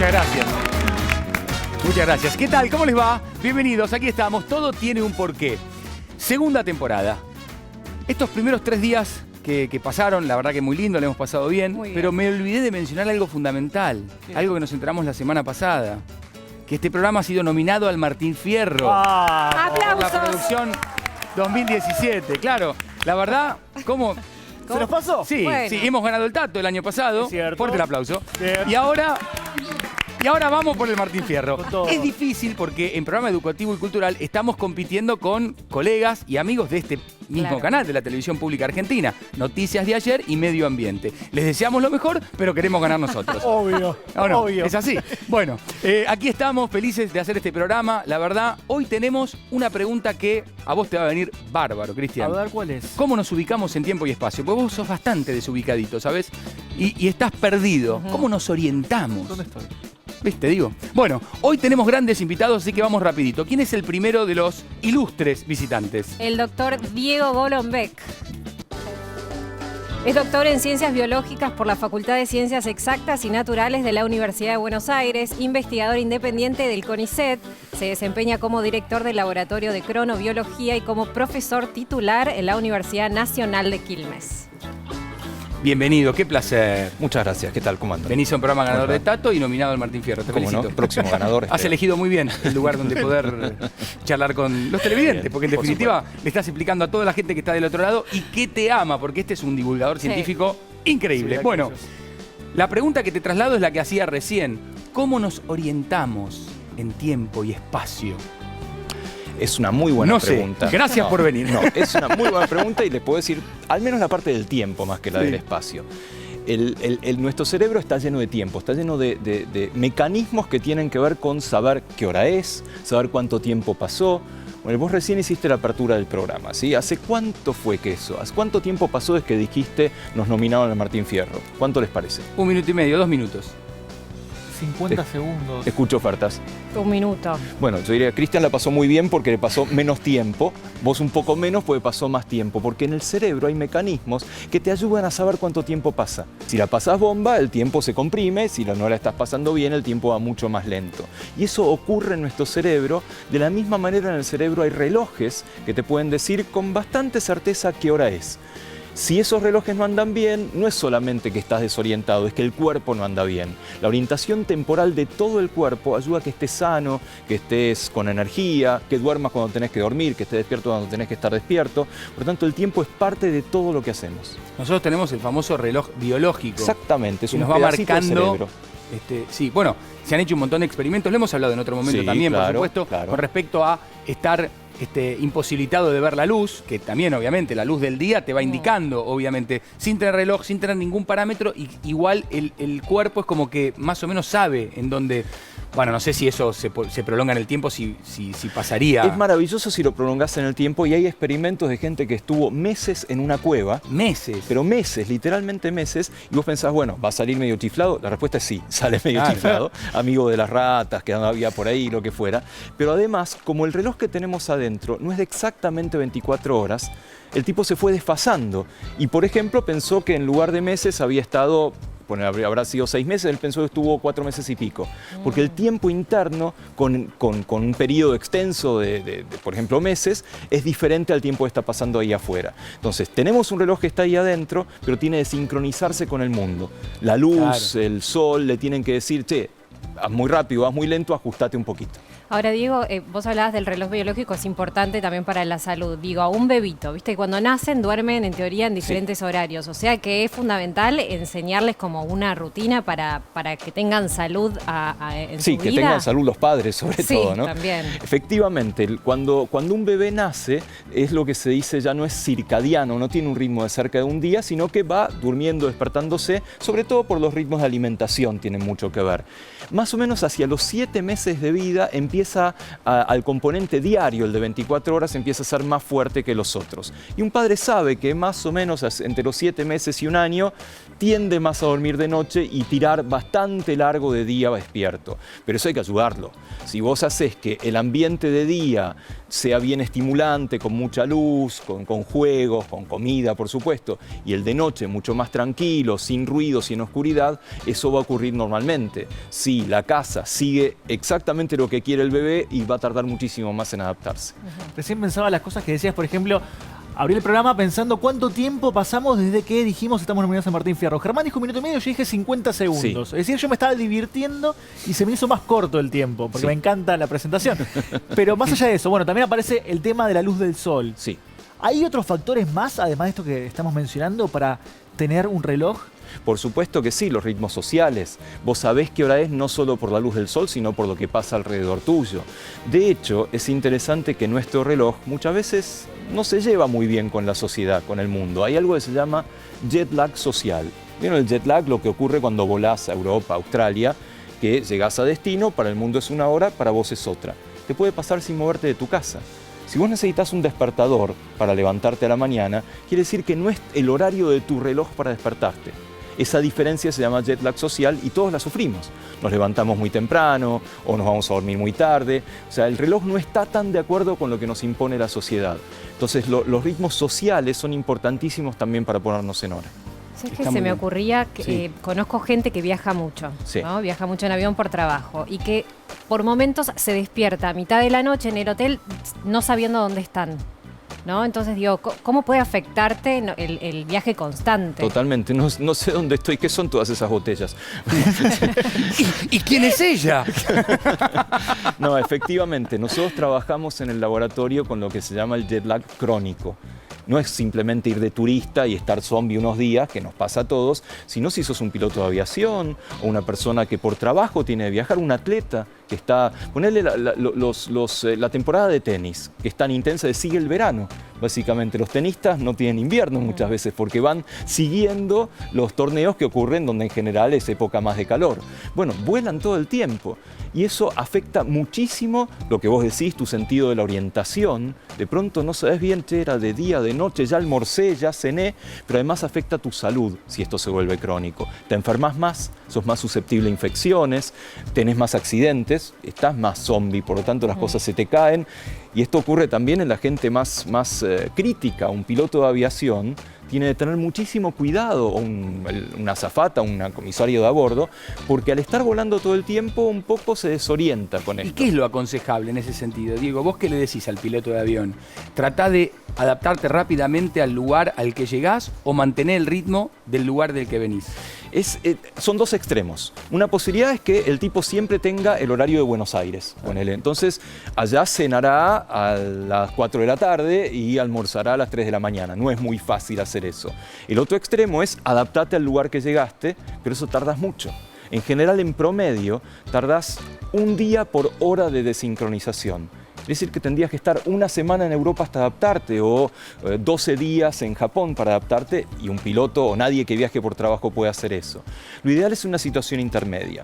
Muchas gracias. Muchas gracias. ¿Qué tal? ¿Cómo les va? Bienvenidos, aquí estamos. Todo tiene un porqué. Segunda temporada. Estos primeros 3 días que pasaron, la verdad que muy lindo, le hemos pasado bien, pero me olvidé de mencionar algo fundamental, algo que nos enteramos la semana pasada, que este programa ha sido nominado al Martín Fierro. ¡Aplausos! Por la producción 2017, claro. La verdad, ¿cómo? ¿Se nos pasó? Sí, Bueno. sí, hemos ganado el Tato el año pasado. Es cierto. Fuerte el aplauso. Bien. Y ahora vamos por el Martín Fierro. Con todo. Es difícil porque en programa educativo y cultural estamos compitiendo con colegas y amigos de este mismo canal de la televisión pública argentina. Noticias de ayer y Medio Ambiente. Les deseamos lo mejor, pero queremos ganar nosotros. Obvio. ¿O no? Obvio. Es así. Bueno, aquí estamos felices de hacer este programa. La verdad, hoy tenemos una pregunta que a vos te va a venir bárbaro, Cristian. A ver, ¿cuál es? ¿Cómo nos ubicamos en tiempo y espacio? Porque vos sos bastante desubicadito, ¿sabes? Y estás perdido. ¿Cómo nos orientamos? ¿Dónde estoy? ¿Viste? Digo. Bueno, hoy tenemos grandes invitados, así que vamos rapidito. ¿Quién es el primero de los ilustres visitantes? El doctor Diego Golombek. Es doctor en Ciencias Biológicas por la Facultad de Ciencias Exactas y Naturales de la Universidad de Buenos Aires, investigador independiente del CONICET, se desempeña como director del Laboratorio de Cronobiología y como profesor titular en la Universidad Nacional de Quilmes. Bienvenido, qué placer. Muchas gracias. ¿Qué tal? ¿Cómo andan? Venís a un programa ganador Muy de bien. Tato y nominado al Martín Fierro. Te ¿Cómo felicito. no? Próximo ganador. Has elegido muy bien el lugar donde poder charlar con los televidentes, Bien, porque en por definitiva le estás explicando a toda la gente que está del otro lado y que te ama, porque este es un divulgador científico increíble. Sí, Bueno, aquellos. la pregunta que te traslado es la que hacía recién. ¿Cómo nos orientamos en tiempo y espacio? Es una muy buena No sé. pregunta. Gracias por venir. No, es una muy buena pregunta y les puedo decir al menos la parte del tiempo más que la Sí. del espacio. Nuestro cerebro está lleno de tiempo, está lleno de mecanismos que tienen que ver con saber qué hora es, saber cuánto tiempo pasó. Bueno, vos recién hiciste la apertura del programa, ¿sí? ¿Hace cuánto fue que eso? ¿Hace cuánto tiempo pasó desde que dijiste nos nominaron al Martín Fierro? ¿Cuánto les parece? 1 minuto y medio, 2 minutos. 50 segundos. Escucho ofertas. Un minuto. Bueno, yo diría, Cristian la pasó muy bien porque le pasó menos tiempo, vos un poco menos porque pasó más tiempo, porque en el cerebro hay mecanismos que te ayudan a saber cuánto tiempo pasa. Si la pasás bomba, el tiempo se comprime, si no la estás pasando bien, el tiempo va mucho más lento. Y eso ocurre en nuestro cerebro, de la misma manera en el cerebro hay relojes que te pueden decir con bastante certeza qué hora es. Si esos relojes no andan bien, no es solamente que estás desorientado, es que el cuerpo no anda bien. La orientación temporal de todo el cuerpo ayuda a que estés sano, que estés con energía, que duermas cuando tenés que dormir, que estés despierto cuando tenés que estar despierto. Por lo tanto, el tiempo es parte de todo lo que hacemos. Nosotros tenemos el famoso reloj biológico. Exactamente, es que un nos va pedacito del marcando. cerebro. Sí, bueno, se han hecho un montón de experimentos, lo hemos hablado en otro momento Sí, también, por claro, supuesto, claro. con respecto a estar imposibilitado de ver la luz, que también obviamente la luz del día te va indicando, obviamente, sin tener reloj, sin tener ningún parámetro, y igual el cuerpo es como que más o menos sabe en dónde. Bueno, no sé si eso se prolonga en el tiempo, si pasaría. Es maravilloso si lo prolongás en el tiempo y hay experimentos de gente que estuvo meses en una cueva. Meses. Pero meses, literalmente meses, y vos pensás, bueno, ¿va a salir medio chiflado? La respuesta es sí, sale medio Claro. chiflado, amigo de las ratas, que había por ahí, lo que fuera. Pero además, como el reloj que tenemos adentro no es de exactamente 24 horas, el tipo se fue desfasando. Y, por ejemplo, pensó que en lugar de meses había estado... Bueno, habrá sido 6 meses, él pensó que estuvo 4 meses y pico. Porque el tiempo interno, con un periodo extenso de, por ejemplo, meses, es diferente al tiempo que está pasando ahí afuera. Entonces, tenemos un reloj que está ahí adentro, pero tiene que sincronizarse con el mundo. La luz, Claro. el sol, le tienen que decir, che, vas muy rápido, vas muy lento, ajustate un poquito. Ahora, Diego, vos hablabas del reloj biológico, es importante también para la salud. Digo, a un bebito, ¿viste? Cuando nacen duermen en teoría en diferentes horarios, o sea que es fundamental enseñarles como una rutina para que tengan salud en Sí, su que vida. tengan salud los padres sobre Sí, todo, ¿no? también. Efectivamente, cuando un bebé nace, es lo que se dice ya no es circadiano, no tiene un ritmo de cerca de un día, sino que va durmiendo, despertándose, sobre todo por los ritmos de alimentación tienen mucho que ver. Más o menos hacia los 7 meses de vida empieza al componente diario, el de 24 horas, empieza a ser más fuerte que los otros. Y un padre sabe que más o menos entre los 7 meses y un año tiende más a dormir de noche y tirar bastante largo de día despierto. Pero eso hay que ayudarlo. Si vos haces que el ambiente de día sea bien estimulante, con mucha luz, con juegos, con comida, por supuesto, y el de noche mucho más tranquilo, sin ruido, sin oscuridad, eso va a ocurrir normalmente. Si la casa sigue exactamente lo que quiere el bebé y va a tardar muchísimo más en adaptarse. Recién pensaba las cosas que decías, por ejemplo, abrí el programa pensando cuánto tiempo pasamos desde que dijimos estamos nominados a Martín Fierro. Germán dijo 1 minuto y medio, yo dije 50 segundos. Sí. Es decir, yo me estaba divirtiendo y se me hizo más corto el tiempo, porque Sí. me encanta la presentación. Pero más allá de eso, bueno, también aparece el tema de la luz del sol. Sí. ¿Hay otros factores más, además de esto que estamos mencionando, para tener un reloj? Por supuesto que sí, los ritmos sociales. Vos sabés qué hora es no solo por la luz del sol, sino por lo que pasa alrededor tuyo. De hecho, es interesante que nuestro reloj muchas veces no se lleva muy bien con la sociedad, con el mundo. Hay algo que se llama jet lag social. ¿Vieron el jet lag? Lo que ocurre cuando volás a Europa, Australia, que llegás a destino, para el mundo es 1 hora, para vos es otra. Te puede pasar sin moverte de tu casa. Si vos necesitas un despertador para levantarte a la mañana, quiere decir que no es el horario de tu reloj para despertarte. Esa diferencia se llama jet lag social y todos la sufrimos. Nos levantamos muy temprano o nos vamos a dormir muy tarde. O sea, el reloj no está tan de acuerdo con lo que nos impone la sociedad. Entonces, los ritmos sociales son importantísimos también para ponernos en hora. ¿Sabes qué Está se muy me bien. ocurría? Que, Sí. conozco gente que viaja mucho, Sí. ¿no? Viaja mucho en avión por trabajo y que por momentos se despierta a mitad de la noche en el hotel no sabiendo dónde están, ¿no? Entonces digo, ¿cómo puede afectarte el viaje constante? Totalmente. No sé dónde estoy. ¿Qué son todas esas botellas? ¿Y quién es ella? No, efectivamente. Nosotros trabajamos en el laboratorio con lo que se llama el jet lag crónico. No es simplemente ir de turista y estar zombie unos días, que nos pasa a todos, sino si sos un piloto de aviación o una persona que por trabajo tiene que viajar, un atleta que está... Ponerle la temporada de tenis, que es tan intensa, que sigue el verano. Básicamente, los tenistas no tienen invierno muchas veces porque van siguiendo los torneos que ocurren donde en general es época más de calor. Bueno, vuelan todo el tiempo y eso afecta muchísimo lo que vos decís, tu sentido de la orientación. De pronto no sabes bien, che, era de día, de noche, ya almorcé, ya cené, pero además afecta tu salud si esto se vuelve crónico. Te enfermas más, sos más susceptible a infecciones, tenés más accidentes, estás más zombie, por lo tanto las cosas se te caen. Y esto ocurre también en la gente más crítica. Un piloto de aviación tiene que tener muchísimo cuidado, o una azafata, una comisaria de a bordo, porque al estar volando todo el tiempo un poco se desorienta con ¿Y esto. qué es lo aconsejable en ese sentido? Diego, ¿vos qué le decís al piloto de avión? ¿Tratá de adaptarte rápidamente al lugar al que llegás o mantener el ritmo del lugar del que venís? Son dos extremos. Una posibilidad es que el tipo siempre tenga el horario de Buenos Aires. Ponele. Entonces, allá cenará a las 4 de la tarde y almorzará a las 3 de la mañana. No es muy fácil hacer eso. El otro extremo es adaptarte al lugar que llegaste, pero eso tardas mucho. En general, en promedio, tardás 1 día por hora de desincronización. Es decir, que tendrías que estar 1 semana en Europa hasta adaptarte o 12 días en Japón para adaptarte, y un piloto o nadie que viaje por trabajo puede hacer eso. Lo ideal es una situación intermedia.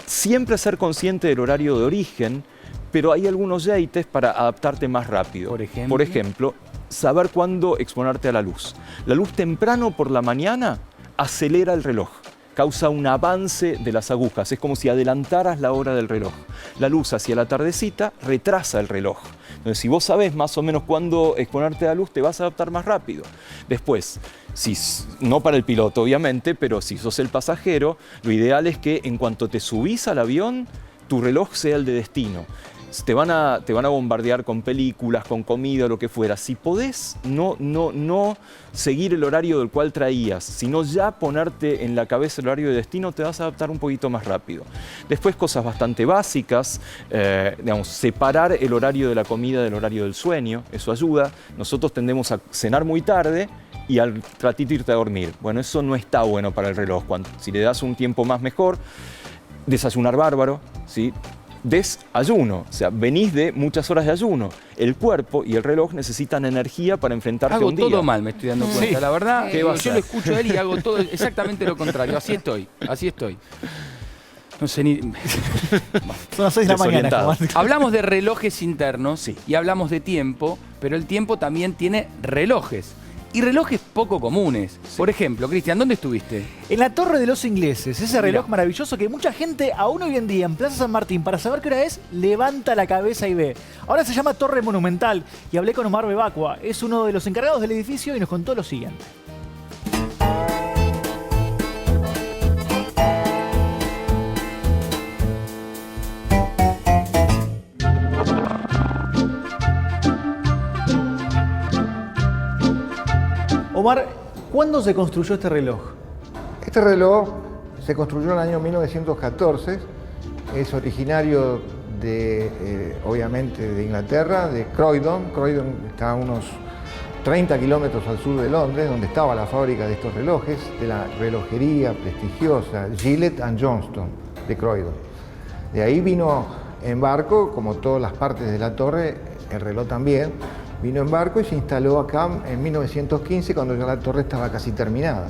Siempre ser consciente del horario de origen, pero hay algunos yates para adaptarte más rápido. Por ejemplo, Saber cuándo exponerte a la luz. La luz temprano por la mañana acelera el reloj. Causa un avance de las agujas, es como si adelantaras la hora del reloj. La luz hacia la tardecita retrasa el reloj. Entonces, si vos sabés más o menos cuándo exponerte a la luz, te vas a adaptar más rápido. Después, no para el piloto obviamente, pero si sos el pasajero, lo ideal es que en cuanto te subís al avión, tu reloj sea el de destino. Te van a bombardear con películas, con comida, lo que fuera. Si podés no seguir el horario del cual traías, sino ya ponerte en la cabeza el horario de destino, te vas a adaptar un poquito más rápido. Después, cosas bastante básicas, separar el horario de la comida del horario del sueño, eso ayuda. Nosotros tendemos a cenar muy tarde y al ratito irte a dormir. Bueno, eso no está bueno para el reloj. Si le das un tiempo más mejor, desayunar bárbaro, ¿sí? Desayuno, o sea, venís de muchas horas de ayuno. El cuerpo y el reloj necesitan energía para enfrentarte a Hago un día. todo mal, me estoy dando cuenta. Sí. La verdad, ¿Qué va a yo ser? lo escucho a él y hago todo exactamente lo contrario. Así estoy, así estoy. No sé ni... Son las 6 de la mañana. Desorientado. Juan. Hablamos de relojes internos y hablamos de tiempo, pero el tiempo también tiene relojes. Y relojes poco comunes. Por ejemplo, Cristian, ¿dónde estuviste? En la Torre de los Ingleses, ese reloj maravilloso que mucha gente aún hoy en día en Plaza San Martín, para saber qué hora es, levanta la cabeza y ve. Ahora se llama Torre Monumental y hablé con Omar Bebacua, es uno de los encargados del edificio y nos contó lo siguiente. Omar, ¿cuándo se construyó este reloj? Este reloj se construyó en el año 1914, es originario de, obviamente, de Inglaterra, de Croydon. Croydon está a unos 30 kilómetros al sur de Londres, donde estaba la fábrica de estos relojes, de la relojería prestigiosa Gillett & Johnston de Croydon. De ahí vino en barco, como todas las partes de la torre, el reloj también, vino en barco y se instaló acá en 1915, cuando ya la torre estaba casi terminada.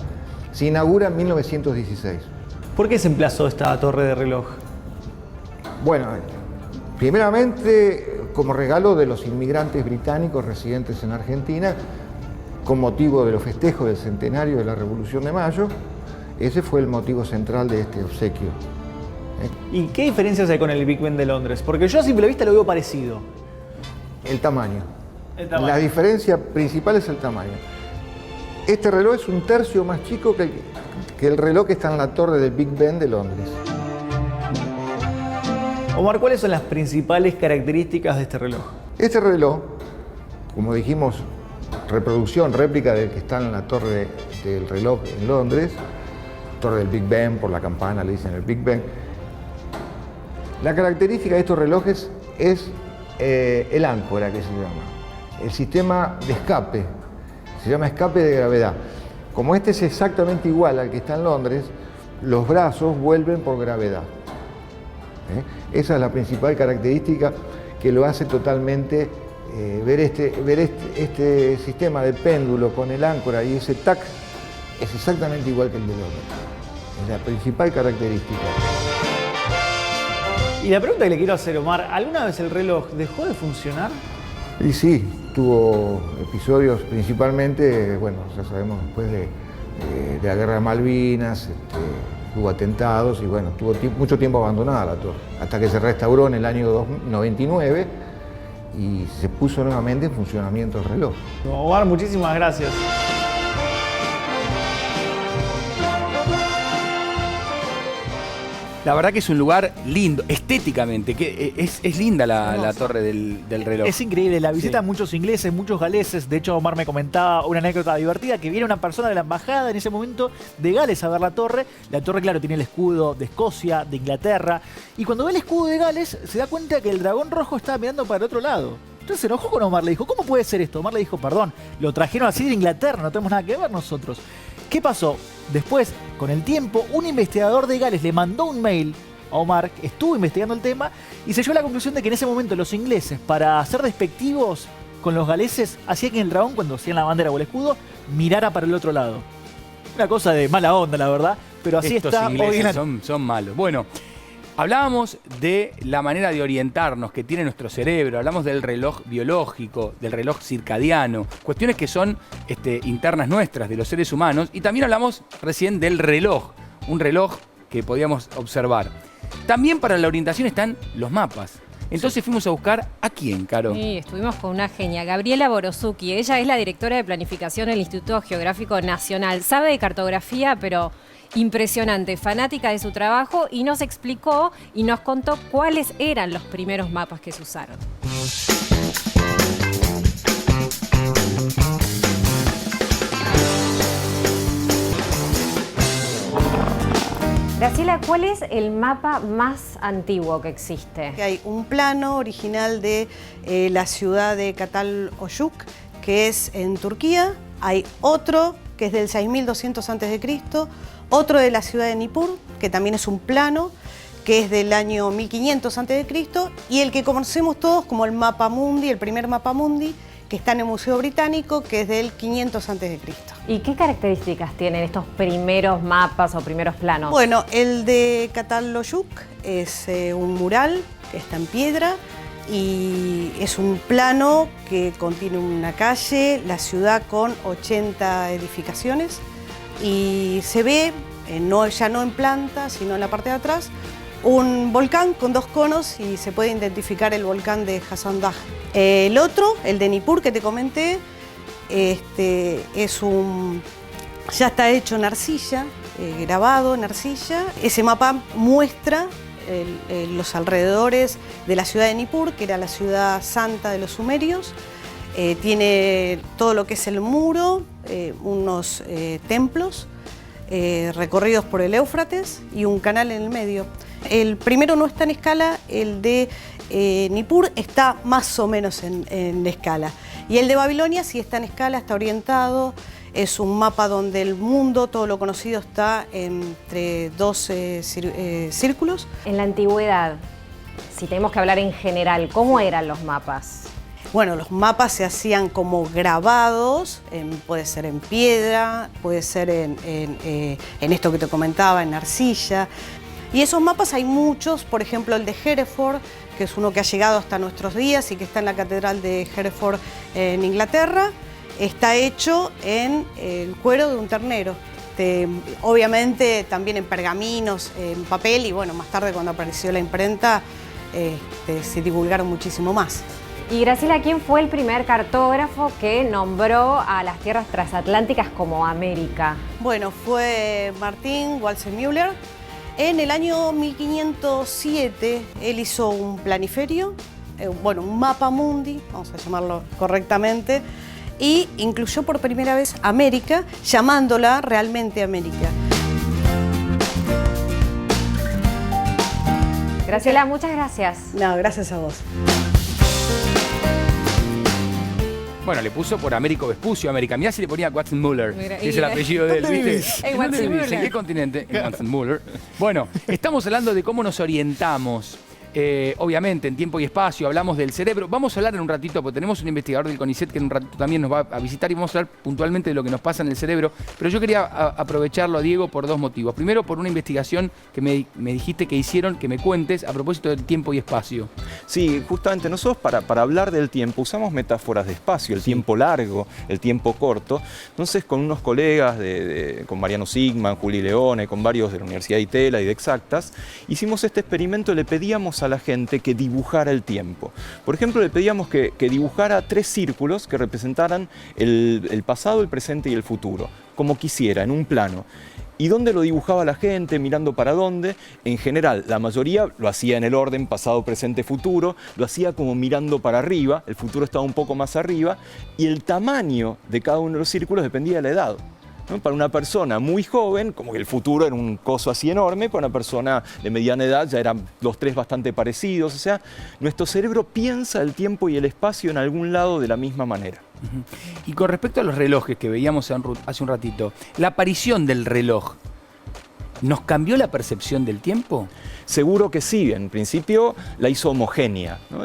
Se inaugura en 1916. ¿Por qué se emplazó esta torre de reloj? Bueno, primeramente como regalo de los inmigrantes británicos residentes en Argentina, con motivo de los festejos del centenario de la Revolución de Mayo. Ese fue el motivo central de este obsequio. ¿Y qué diferencias hay con el Big Ben de Londres? Porque yo a simple vista lo veo parecido. El tamaño. El tamaño. La diferencia principal es el tamaño. Este reloj es un tercio más chico que el reloj que está en la torre del Big Ben de Londres. Omar, ¿cuáles son las principales características de este reloj? Este reloj, como dijimos, reproducción, réplica del que está en la torre del reloj en Londres, torre del Big Ben, por la campana le dicen el Big Ben. La característica de estos relojes es el áncora, que se llama, el sistema de escape, se llama escape de gravedad. Como este es exactamente igual al que está en Londres, los brazos vuelven por gravedad. Esa es la principal característica que lo hace totalmente ver este sistema de péndulo con el áncora y ese tac es exactamente igual que el de Londres. Es la principal característica. Y la pregunta que le quiero hacer, Omar, ¿alguna vez el reloj dejó de funcionar? Y sí, tuvo episodios principalmente, bueno, ya sabemos, después de la guerra de Malvinas, hubo atentados y bueno, tuvo mucho tiempo abandonada la torre, hasta que se restauró en el año 99 y se puso nuevamente en funcionamiento el reloj. Omar, muchísimas gracias. La verdad que es un lugar lindo, estéticamente, que es linda la torre del reloj. Es increíble, la visitan Sí. muchos ingleses, muchos galeses. De hecho, Omar me comentaba una anécdota divertida, que viene una persona de la embajada en ese momento de Gales a ver la torre. La torre, claro, tiene el escudo de Escocia, de Inglaterra. Y cuando ve el escudo de Gales, se da cuenta que el dragón rojo estaba mirando para el otro lado. Entonces se enojó con Omar, le dijo, ¿cómo puede ser esto? Omar le dijo, perdón, lo trajeron así de Inglaterra, no tenemos nada que ver nosotros. ¿Qué pasó? Después, con el tiempo, un investigador de Gales le mandó un mail a Omar, estuvo investigando el tema y se llegó a la conclusión de que en ese momento los ingleses, para ser despectivos con los galeses, hacían que el dragón, cuando hacían la bandera o el escudo, mirara para el otro lado. Una cosa de mala onda, la verdad, pero así Estos está hoy ingleses en la... son malos. Bueno, hablábamos de la manera de orientarnos que tiene nuestro cerebro, hablamos del reloj biológico, del reloj circadiano, cuestiones que son internas nuestras, de los seres humanos, y también hablamos recién del reloj, un reloj que podíamos observar. También para la orientación están los mapas. Entonces fuimos a buscar a quién, Caro. Sí, estuvimos con una genia, Gabriela Borosuki. Ella es la directora de planificación del Instituto Geográfico Nacional. Sabe de cartografía, pero impresionante, fanática de su trabajo, y nos explicó y nos contó cuáles eran los primeros mapas que se usaron. Graciela, ¿cuál es el mapa más antiguo que existe? Hay un plano original de la ciudad de Çatalhöyük, que es en Turquía. Hay otro que es del 6200 a.C., otro de la ciudad de Nippur, que también es un plano, que es del año 1500 a.C., y el que conocemos todos como el mapa mundi, el primer mapa mundi, que está en el Museo Británico, que es del 500 a.C. ¿Y qué características tienen estos primeros mapas o primeros planos? Bueno, el de Catalhoyuk es un mural que está en piedra y es un plano que contiene una calle, la ciudad con 80 edificaciones y se ve, ya no en planta, sino en la parte de atrás, un volcán con 2 conos y se puede identificar el volcán de Hasan Dagh. El otro, el de Nippur que te comenté, ya está hecho en arcilla, grabado en arcilla. Ese mapa muestra los alrededores de la ciudad de Nippur, que era la ciudad santa de los sumerios. Tiene todo lo que es el muro, unos templos recorridos por el Éufrates y un canal en el medio. El primero no está en escala, el de Nippur está más o menos en escala. Y el de Babilonia sí está en escala, está orientado. Es un mapa donde el mundo, todo lo conocido, está entre 12 círculos. En la antigüedad, si tenemos que hablar en general, ¿cómo eran los mapas? Bueno, los mapas se hacían como grabados, puede ser en piedra, puede ser en esto que te comentaba, en arcilla. Y esos mapas hay muchos, por ejemplo el de Hereford, que es uno que ha llegado hasta nuestros días y que está en la Catedral de Hereford en Inglaterra. Está hecho en el cuero de un ternero. Obviamente también en pergaminos, en papel y bueno, más tarde cuando apareció la imprenta se divulgaron muchísimo más. Y Graciela, ¿quién fue el primer cartógrafo que nombró a las tierras transatlánticas como América? Bueno, fue Martin Walser-Müller. En el año 1507 él hizo un planiferio, un mapa mundi, vamos a llamarlo correctamente, y incluyó por primera vez América, llamándola realmente América. Graciela, muchas gracias. No, gracias a vos. Bueno, le puso por Américo Vespucio, América. Mirá si le ponía Watson-Müller, que es el apellido de él, ¿viste? ¿Dónde vivís? ¿En qué continente? En Watson-Müller. Bueno, estamos hablando de cómo nos orientamos. Obviamente, en tiempo y espacio, hablamos del cerebro. Vamos a hablar en un ratito, porque tenemos un investigador del CONICET que en un ratito también nos va a visitar y vamos a hablar puntualmente de lo que nos pasa en el cerebro. Pero yo quería aprovecharlo a Diego por 2 motivos. Primero, por una investigación que me dijiste que hicieron, que me cuentes a propósito del tiempo y espacio. Sí, justamente nosotros para hablar del tiempo usamos metáforas de espacio, el tiempo largo, el tiempo corto. Entonces, con unos colegas, con Mariano Sigman, Juli Leone, con varios de la Universidad de Itela y de Exactas, hicimos este experimento, le pedíamos a la gente que dibujara el tiempo. Por ejemplo, le pedíamos que dibujara 3 círculos que representaran el pasado, el presente y el futuro, como quisiera, en un plano. ¿Y dónde lo dibujaba la gente? Mirando para dónde. En general, la mayoría lo hacía en el orden pasado, presente, futuro. Lo hacía como mirando para arriba. El futuro estaba un poco más arriba. Y el tamaño de cada uno de los círculos dependía de la edad, ¿no? Para una persona muy joven, como que el futuro era un coso así enorme, para una persona de mediana edad ya eran los 3 bastante parecidos. O sea, nuestro cerebro piensa el tiempo y el espacio en algún lado de la misma manera. Y con respecto a los relojes que veíamos hace un ratito, la aparición del reloj, ¿nos cambió la percepción del tiempo? Seguro que sí, en principio la hizo homogénea, ¿no?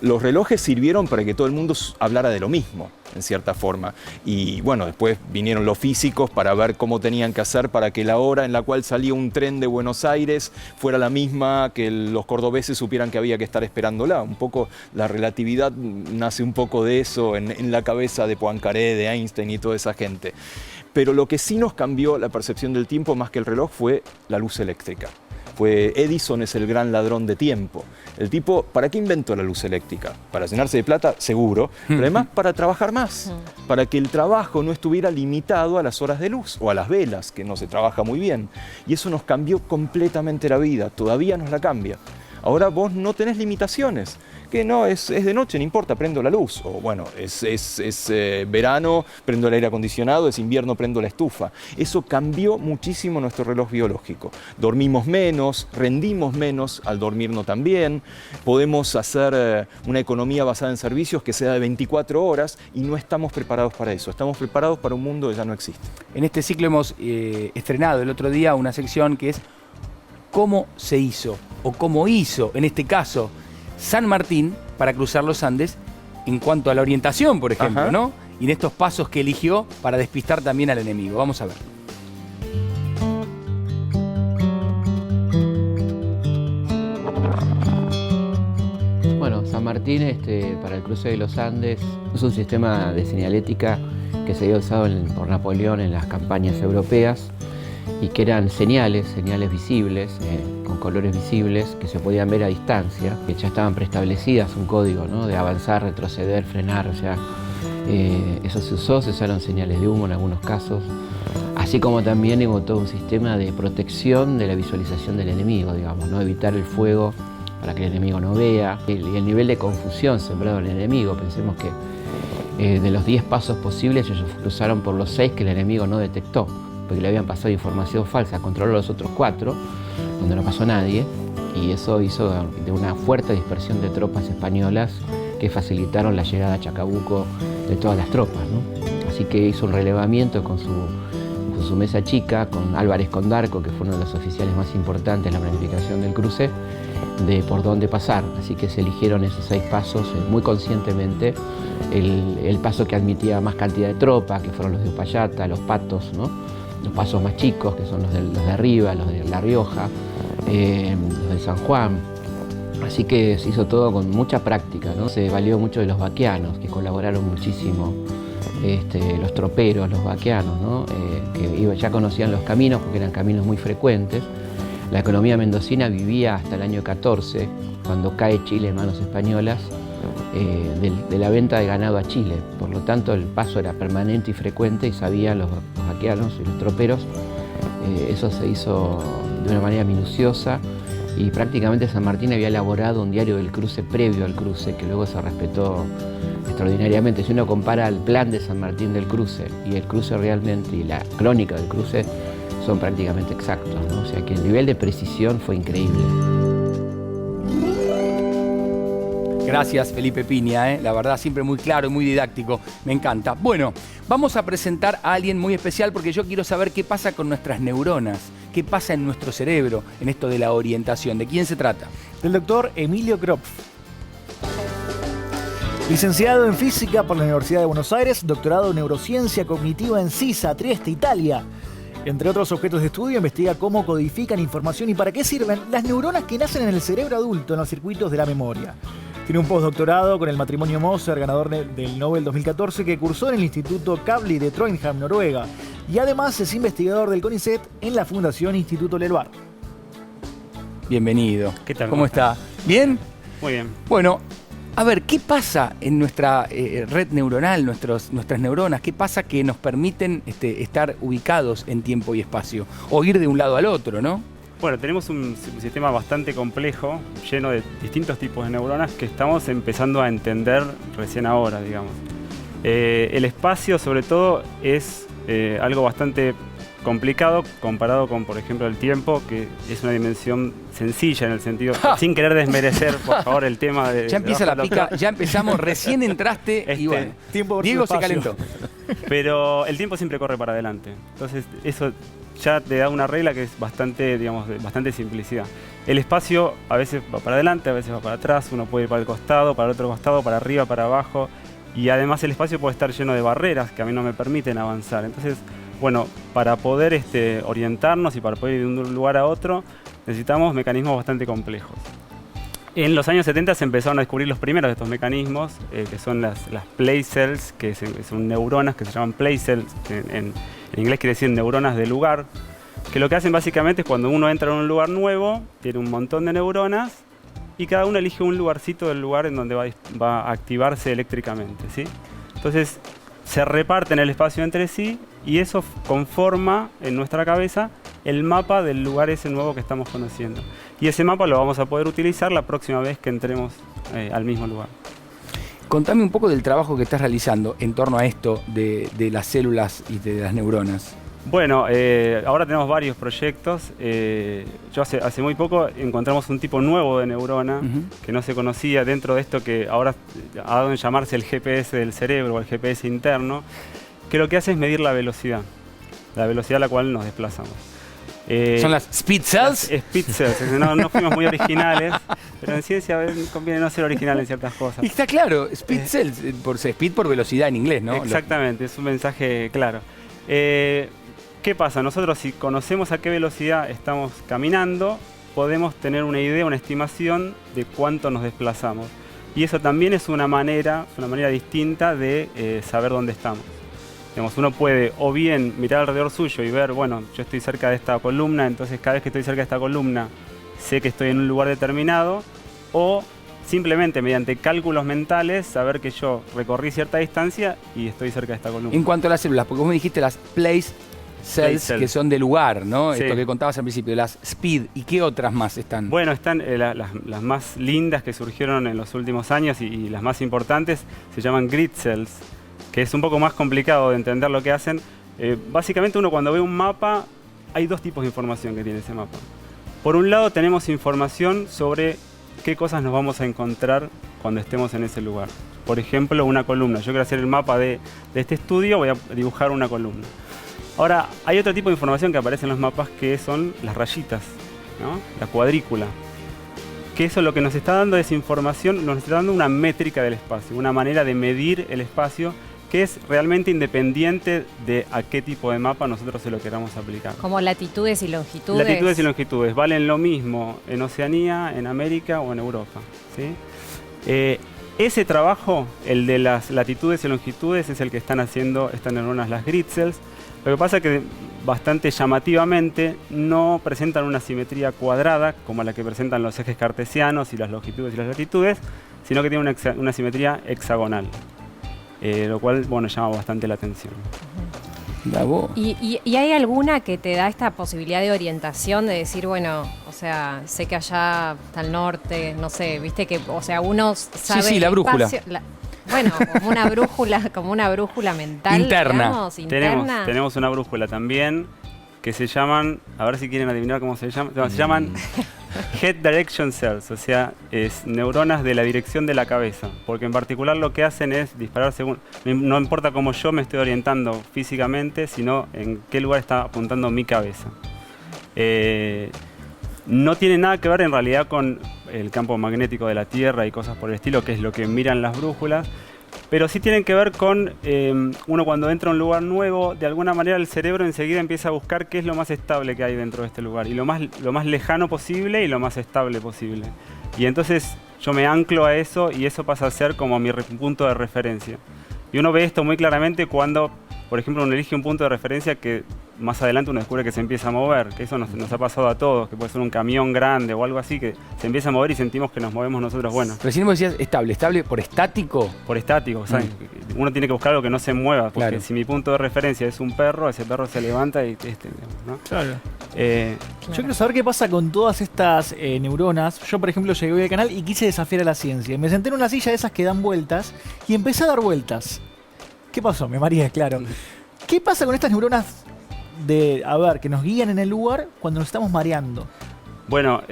Los relojes sirvieron para que todo el mundo hablara de lo mismo, en cierta forma. Y bueno, después vinieron los físicos para ver cómo tenían que hacer para que la hora en la cual salía un tren de Buenos Aires fuera la misma, que los cordobeses supieran que había que estar esperándola. Un poco la relatividad nace un poco de eso en la cabeza de Poincaré, de Einstein y toda esa gente. Pero lo que sí nos cambió la percepción del tiempo más que el reloj fue la luz eléctrica. Edison es el gran ladrón de tiempo. El tipo, ¿para qué inventó la luz eléctrica? Para llenarse de plata, seguro, pero además para trabajar más, para que el trabajo no estuviera limitado a las horas de luz o a las velas, que no se trabaja muy bien. Y eso nos cambió completamente la vida, todavía nos la cambia. Ahora vos no tenés limitaciones, que no, es de noche, no importa, prendo la luz. O bueno, es verano, prendo el aire acondicionado, es invierno, prendo la estufa. Eso cambió muchísimo nuestro reloj biológico. Dormimos menos, rendimos menos al dormirnos también. Podemos hacer una economía basada en servicios que sea de 24 horas y no estamos preparados para eso. Estamos preparados para un mundo que ya no existe. En este ciclo hemos estrenado el otro día una sección que es ¿cómo se hizo? O cómo hizo, en este caso, San Martín para cruzar los Andes en cuanto a la orientación, por ejemplo, Ajá. ¿no? Y en estos pasos que eligió para despistar también al enemigo. Vamos a ver. Bueno, San Martín para el cruce de los Andes es un sistema de señalética que se había usado por Napoleón en las campañas europeas y que eran señales visibles, con colores visibles, que se podían ver a distancia, que ya estaban preestablecidas, un código, ¿no?, de avanzar, retroceder, frenar, o sea, eso se usó, se usaron señales de humo en algunos casos, así como también hubo todo un sistema de protección de la visualización del enemigo, digamos, ¿no?, evitar el fuego para que el enemigo no vea, y el nivel de confusión sembrado en el enemigo. Pensemos que de los 10 pasos posibles ellos cruzaron por los 6 que el enemigo no detectó, porque le habían pasado información falsa, controló los otros 4, donde no pasó nadie, y eso hizo de una fuerte dispersión de tropas españolas que facilitaron la llegada a Chacabuco de todas las tropas, ¿no? Así que hizo un relevamiento con su mesa chica, con Álvarez Condarco, que fue uno de los oficiales más importantes en la planificación del cruce, de por dónde pasar. Así que se eligieron esos 6 pasos muy conscientemente. El paso que admitía más cantidad de tropas, que fueron los de Uspallata, los Patos, ¿no?, los pasos más chicos, que son los de arriba, los de La Rioja, los de San Juan. Así que se hizo todo con mucha práctica, ¿no? Se valió mucho de los vaqueanos, que colaboraron muchísimo, los troperos, los vaqueanos, ¿no?, que ya conocían los caminos porque eran caminos muy frecuentes. La economía mendocina vivía hasta el año 14, cuando cae Chile en manos españolas, de la venta de ganado a Chile. Por lo tanto, el paso era permanente y frecuente y sabían los vaqueanos y los troperos. Eso se hizo de una manera minuciosa y prácticamente San Martín había elaborado un diario del cruce previo al cruce, que luego se respetó extraordinariamente. Si uno compara el plan de San Martín del cruce y el cruce realmente y la crónica del cruce, son prácticamente exactos, ¿no? O sea que el nivel de precisión fue increíble. Gracias, Felipe Piña, la verdad siempre muy claro y muy didáctico, me encanta. Bueno, vamos a presentar a alguien muy especial porque yo quiero saber qué pasa con nuestras neuronas, qué pasa en nuestro cerebro en esto de la orientación. ¿De quién se trata? Del doctor Emilio Kropf. Licenciado en Física por la Universidad de Buenos Aires, doctorado en Neurociencia Cognitiva en Sisa, Trieste, Italia. Entre otros objetos de estudio, investiga cómo codifican información y para qué sirven las neuronas que nacen en el cerebro adulto, en los circuitos de la memoria. Tiene un postdoctorado con el matrimonio Moser, ganador del Nobel 2014, que cursó en el Instituto Kavli de Trondheim, Noruega. Y además es investigador del CONICET en la Fundación Instituto Leluar. Bienvenido. ¿Qué tal? ¿Cómo está? ¿Bien? Muy bien. Bueno, a ver, ¿qué pasa en nuestra red neuronal, nuestras neuronas? ¿Qué pasa que nos permiten estar ubicados en tiempo y espacio? O ir de un lado al otro, ¿no? Bueno, tenemos un sistema bastante complejo, lleno de distintos tipos de neuronas que estamos empezando a entender recién ahora, digamos. El espacio, sobre todo, es algo bastante complicado comparado con, por ejemplo, el tiempo, que es una dimensión sencilla en el sentido, sin querer desmerecer, por favor, el tema de... Ya empieza la pica, ya empezamos, recién entraste y bueno, Diego se calentó. Pero el tiempo siempre corre para adelante, entonces eso ya te da una regla que es bastante, digamos, de bastante simplicidad. El espacio a veces va para adelante, a veces va para atrás, uno puede ir para el costado, para el otro costado, para arriba, para abajo, y además el espacio puede estar lleno de barreras que a mí no me permiten avanzar. Entonces, bueno, para poder orientarnos y para poder ir de un lugar a otro, necesitamos mecanismos bastante complejos. En los años 70 se empezaron a descubrir los primeros de estos mecanismos, que son las place cells, que son neuronas que se llaman place cells, en inglés quiere decir neuronas de lugar, que lo que hacen básicamente es cuando uno entra en un lugar nuevo, tiene un montón de neuronas y cada uno elige un lugarcito del lugar en donde va a activarse eléctricamente, ¿sí? Entonces se reparten el espacio entre sí y eso conforma en nuestra cabeza el mapa del lugar ese nuevo que estamos conociendo. Y ese mapa lo vamos a poder utilizar la próxima vez que entremos al mismo lugar. Contame un poco del trabajo que estás realizando en torno a esto de las células y de las neuronas. Bueno, ahora tenemos varios proyectos. Yo hace muy poco encontramos un tipo nuevo de neurona que no se conocía dentro de esto que ahora ha dado en llamarse el GPS del cerebro o el GPS interno, que lo que hace es medir la velocidad a la cual nos desplazamos. ¿Son las speed cells? Las speed cells. No fuimos muy originales, pero en ciencia a veces conviene no ser original en ciertas cosas. Y está claro, speed cells, speed por velocidad en inglés, ¿no? Exactamente, es un mensaje claro. ¿Qué pasa? Nosotros, si conocemos a qué velocidad estamos caminando, podemos tener una idea, una estimación de cuánto nos desplazamos. Y eso también es una manera distinta de saber dónde estamos. Digamos, uno puede o bien mirar alrededor suyo y ver, bueno, yo estoy cerca de esta columna, entonces cada vez que estoy cerca de esta columna sé que estoy en un lugar determinado, o simplemente mediante cálculos mentales saber que yo recorrí cierta distancia y estoy cerca de esta columna. En cuanto a las células, porque vos me dijiste las place cells, que son de lugar, ¿no? Sí. Esto que contabas al principio, las speed, ¿y qué otras más están? Bueno, están las más lindas que surgieron en los últimos años y las más importantes se llaman grid cells, que es un poco más complicado de entender lo que hacen. Básicamente uno cuando ve un mapa, hay dos tipos de información que tiene ese mapa. Por un lado tenemos información sobre qué cosas nos vamos a encontrar cuando estemos en ese lugar. Por ejemplo, una columna. Yo quiero hacer el mapa de este estudio, voy a dibujar una columna. Ahora, hay otro tipo de información que aparece en los mapas que son las rayitas, ¿no? La cuadrícula. Que eso lo que nos está dando es información, nos está dando una métrica del espacio, una manera de medir el espacio que es realmente independiente de a qué tipo de mapa nosotros se lo queramos aplicar. Como latitudes y longitudes. Latitudes y longitudes valen lo mismo en Oceanía, en América o en Europa, ¿sí? Ese trabajo, el de las latitudes y longitudes, es el que están haciendo estas neuronas, las grid cells. Lo que pasa es que bastante llamativamente no presentan una simetría cuadrada como la que presentan los ejes cartesianos y las longitudes y las latitudes, sino que tienen una simetría hexagonal. Lo cual, bueno, llama bastante la atención. ¿Y hay alguna que te da esta posibilidad de orientación, de decir, bueno, o sea, sé que allá está el norte, no sé, viste que, o sea, uno sabe... Sí, la brújula. Bueno, como una brújula mental, interna. Digamos, interna. Tenemos una brújula también que se llaman, a ver si quieren adivinar cómo se llaman, se llaman Head Direction Cells, o sea, es neuronas de la dirección de la cabeza, porque en particular lo que hacen es disparar según, no importa cómo yo me estoy orientando físicamente, sino en qué lugar está apuntando mi cabeza. No tiene nada que ver en realidad con el campo magnético de la Tierra y cosas por el estilo, que es lo que miran las brújulas, pero sí tienen que ver con uno cuando entra a un lugar nuevo, de alguna manera el cerebro enseguida empieza a buscar qué es lo más estable que hay dentro de este lugar, y lo más lejano posible y lo más estable posible. Y entonces yo me anclo a eso y eso pasa a ser como mi punto de referencia. Y uno ve esto muy claramente cuando, por ejemplo, uno elige un punto de referencia que más adelante uno descubre que se empieza a mover, que eso nos ha pasado a todos, que puede ser un camión grande o algo así, que se empieza a mover y sentimos que nos movemos nosotros. Bueno, recién vos decías estable por estático. Por estático, ¿sabes? Uno tiene que buscar algo que no se mueva, porque claro, si mi punto de referencia es un perro, ese perro se levanta y ¿no? Claro. Yo quiero saber qué pasa con todas estas neuronas. Yo, por ejemplo, llegué hoy al canal y quise desafiar a la ciencia. Me senté en una silla de esas que dan vueltas y empecé a dar vueltas. ¿Qué pasó? Me mareé, claro. ¿Qué pasa con estas neuronas que nos guían en el lugar cuando nos estamos mareando? Bueno,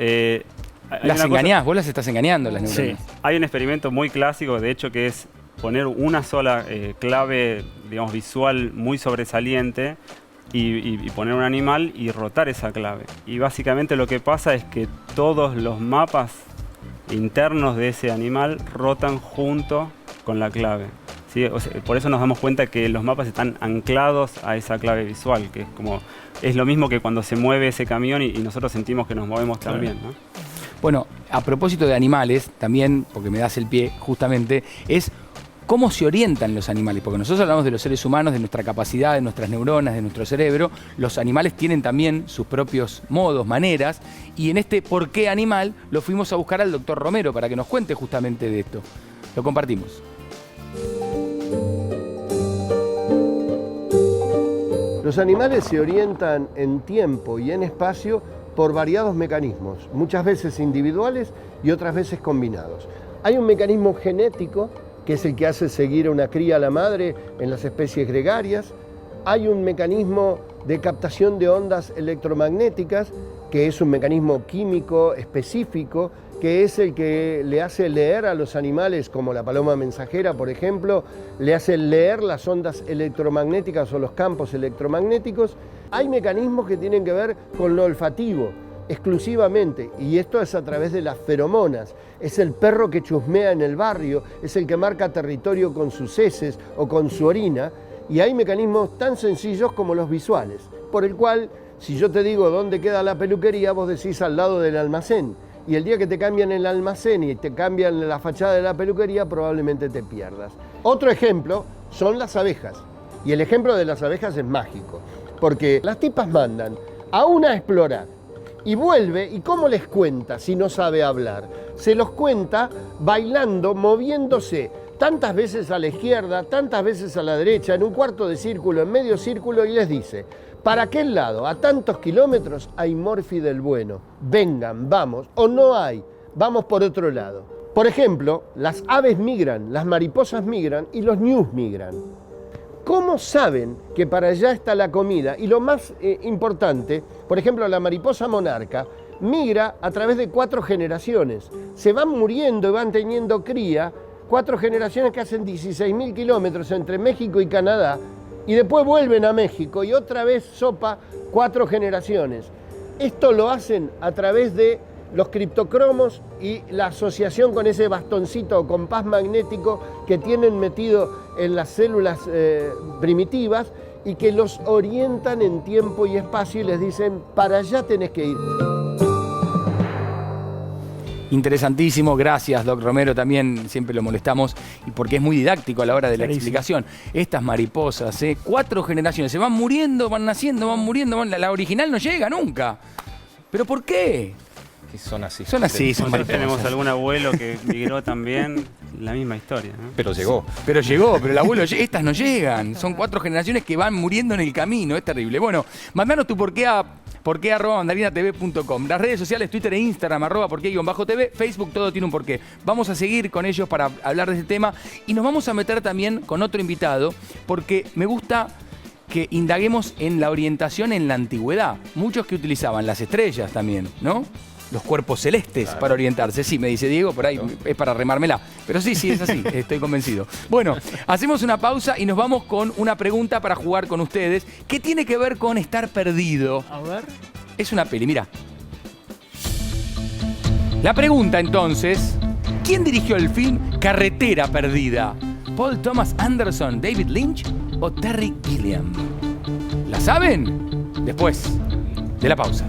las engañás, vos las estás engañando, las neuronas. Sí. Hay un experimento muy clásico, de hecho, que es poner una sola clave, digamos, visual muy sobresaliente y poner un animal y rotar esa clave. Y básicamente lo que pasa es que todos los mapas internos de ese animal rotan junto con la clave. ¿Sí? O sea, por eso nos damos cuenta que los mapas están anclados a esa clave visual, que es lo mismo que cuando se mueve ese camión y nosotros sentimos que nos movemos también, ¿no? Bueno, a propósito de animales, también, porque me das el pie justamente, es cómo se orientan los animales, porque nosotros hablamos de los seres humanos, de nuestra capacidad, de nuestras neuronas, de nuestro cerebro. Los animales tienen también sus propios modos, maneras, y en este ¿Por qué animal? Lo fuimos a buscar al doctor Romero para que nos cuente justamente de esto. Lo compartimos. Los animales se orientan en tiempo y en espacio por variados mecanismos, muchas veces individuales y otras veces combinados. Hay un mecanismo genético, que es el que hace seguir a una cría a la madre en las especies gregarias. Hay un mecanismo de captación de ondas electromagnéticas que es un mecanismo químico específico, que es el que le hace leer a los animales, como la paloma mensajera, por ejemplo, le hace leer las ondas electromagnéticas o los campos electromagnéticos. Hay mecanismos que tienen que ver con lo olfativo, exclusivamente, y esto es a través de las feromonas. Es el perro que chusmea en el barrio, es el que marca territorio con sus heces o con su orina, y hay mecanismos tan sencillos como los visuales, por el cual, si yo te digo dónde queda la peluquería, vos decís al lado del almacén, y el día que te cambian el almacén y te cambian la fachada de la peluquería, probablemente te pierdas. Otro ejemplo son las abejas, y el ejemplo de las abejas es mágico, porque las tipas mandan a una a explorar, y vuelve, ¿y cómo les cuenta si no sabe hablar? Se los cuenta bailando, moviéndose tantas veces a la izquierda, tantas veces a la derecha, en un cuarto de círculo, en medio círculo, y les dice: para aquel lado, a tantos kilómetros, hay Morphy del bueno. Vengan, vamos, o no hay, vamos por otro lado. Por ejemplo, las aves migran, las mariposas migran y los ñus migran. ¿Cómo saben que para allá está la comida? Y lo más importante, por ejemplo, la mariposa monarca migra a través de 4 generaciones. Se van muriendo y van teniendo cría, 4 generaciones que hacen 16.000 kilómetros entre México y Canadá, y después vuelven a México y otra vez sopa 4 generaciones. Esto lo hacen a través de los criptocromos y la asociación con ese bastoncito o compás magnético que tienen metido en las células primitivas y que los orientan en tiempo y espacio y les dicen: para allá tenés que ir. Interesantísimo, gracias Doc Romero, también siempre lo molestamos y porque es muy didáctico a la hora de la explicación. Estas mariposas, 4 generaciones, se van muriendo, van naciendo, van muriendo, la original no llega nunca. ¿Pero por qué? Sí, son así. Son así, son Nosotros mariposas. tenemos algún abuelo que migró también, la misma historia, ¿no? Pero llegó. Pero llegó, pero el abuelo, estas no llegan. Son 4 generaciones que van muriendo en el camino, es terrible. Bueno, mandanos tu porqué a porqué@mandarinatv.com. Las redes sociales, Twitter e Instagram, @porqué_tv, Facebook, todo tiene un porqué. Vamos a seguir con ellos para hablar de este tema y nos vamos a meter también con otro invitado porque me gusta que indaguemos en la orientación en la antigüedad. Muchos que utilizaban las estrellas también, ¿no? Los cuerpos celestes para orientarse. Sí, me dice Diego, por ahí es para remármela. Pero sí, es así, estoy convencido. Bueno, hacemos una pausa y nos vamos con una pregunta para jugar con ustedes. ¿Qué tiene que ver con estar perdido? A ver. Es una peli, mira. La pregunta entonces: ¿quién dirigió el film Carretera Perdida? ¿Paul Thomas Anderson, David Lynch o Terry Gilliam? ¿La saben? Después de la pausa.